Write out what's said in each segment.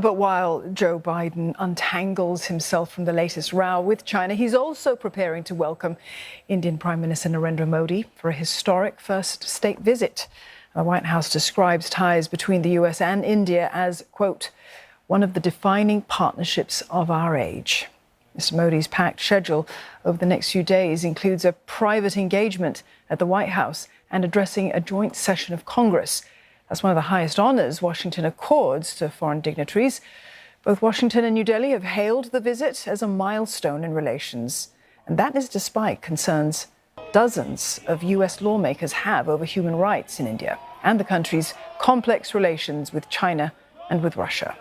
But while Joe Biden untangles himself from the latest row with China, he's also preparing to welcome Indian Prime Minister Narendra Modi for a historic first state visit. The White House describes ties between the US and India as, quote, one of the defining partnerships of our age. Mr. Modi's packed schedule over the next few days includes a private engagement at the White House and addressing a joint session of Congress. That's one of the highest honours Washington accords to foreign dignitaries. Both Washington and New Delhi have hailed the visit as a milestone in relations. And that is despite concerns dozens of US lawmakers have over human rights in India and the country's complex relations with China and with Russia.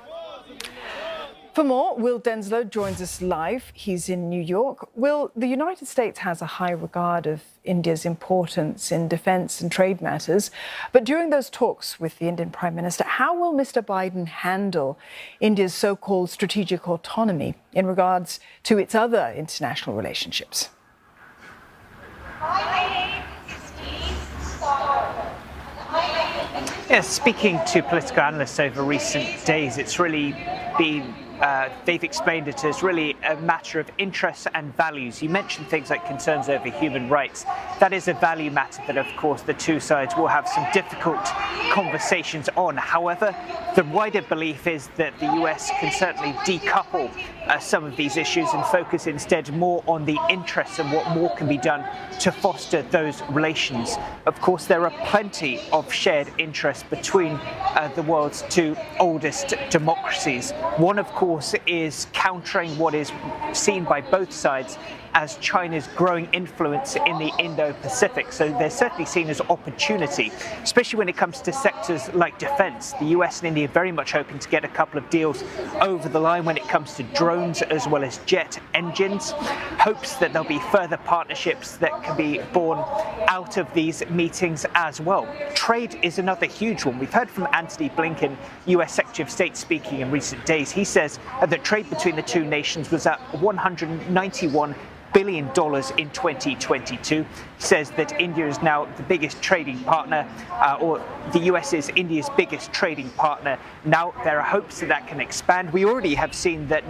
For more, Will Denslow joins us live. He's in New York. Will, the United States has a high regard of India's importance in defence and trade matters. But during those talks with the Indian Prime Minister, how will Mr. Biden handle India's so-called strategic autonomy in regards to its other international relationships? Yes, speaking to political analysts over recent days, it's really been they've explained it as really a matter of interests and values. You mentioned things like concerns over human rights. That is a value matter that, of course, the two sides will have some difficult conversations on. However, the wider belief is that the US can certainly decouple some of these issues and focus instead more on the interests and what more can be done to foster those relations. Of course, there are plenty of shared interests between the world's two oldest democracies. One, of course, is countering what is seen by both sides as China's growing influence in the Indo-Pacific. So they're certainly seen as opportunity, especially when it comes to sectors like defense. The US and India are very much hoping to get a couple of deals over the line when it comes to drones as well as jet engines. Hopes that there'll be further partnerships that can be born out of these meetings as well. Trade is another huge one. We've heard from Antony Blinken, US Secretary of State, speaking in recent days. He says that trade between the two nations was at $191 billion in 2022. He says that India is now the biggest trading partner, or the US is India's biggest trading partner. Now there are hopes that that can expand. We already have seen that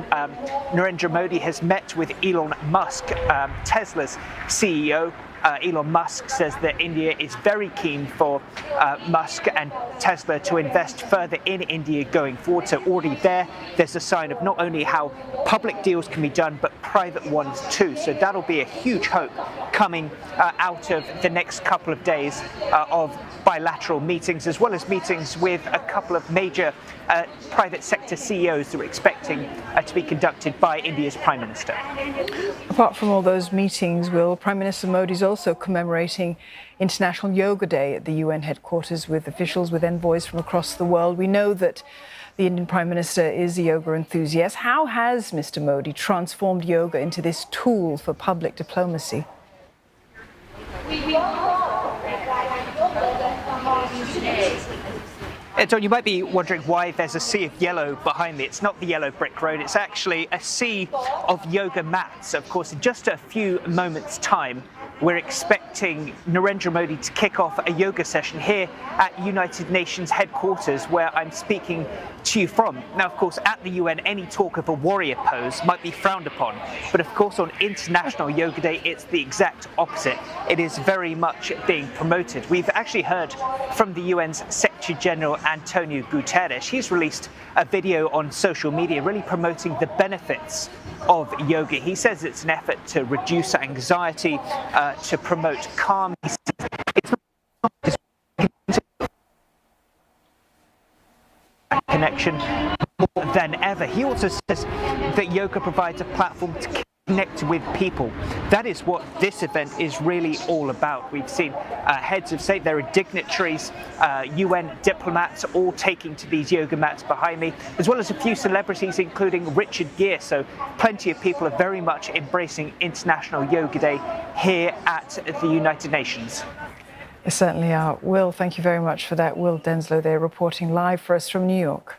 Narendra Modi has met with Elon Musk, Tesla's CEO. Elon Musk says that India is very keen for Musk and Tesla to invest further in India going forward. So already there's a sign of not only how public deals can be done, but private ones too. So that'll be a huge hope coming out of the next couple of days of bilateral meetings, as well as meetings with a couple of major private sector CEOs that we're expecting to be conducted by India's Prime Minister. Apart from all those meetings, Will, Prime Minister Modi is also commemorating International Yoga Day at the UN headquarters with officials, with envoys from across the world. We know that the Indian Prime Minister is a yoga enthusiast. How has Mr. Modi transformed yoga into this tool for public diplomacy? Don, you might be wondering why there's a sea of yellow behind me. It's not the yellow brick road, it's actually a sea of yoga mats. Of course, in just a few moments' time, we're expecting Narendra Modi to kick off a yoga session here at United Nations headquarters, where I'm speaking to you from. Now, of course, at the UN, any talk of a warrior pose might be frowned upon. But of course, on International Yoga Day, it's the exact opposite. It is very much being promoted. We've actually heard from the UN's Secretary General, Antonio Guterres. He's released a video on social media really promoting the benefits of yoga. He says it's an effort to reduce anxiety, to promote calm. He says it's not connection more than ever. He also says that yoga provides a platform to connect with people. That is what this event is really all about. We've seen heads of state, there are dignitaries, UN diplomats all taking to these yoga mats behind me, as well as a few celebrities, including Richard Gere. So plenty of people are very much embracing International Yoga Day here at the United Nations. They certainly are. Will, thank you very much for that. Will Denslow there reporting live for us from New York.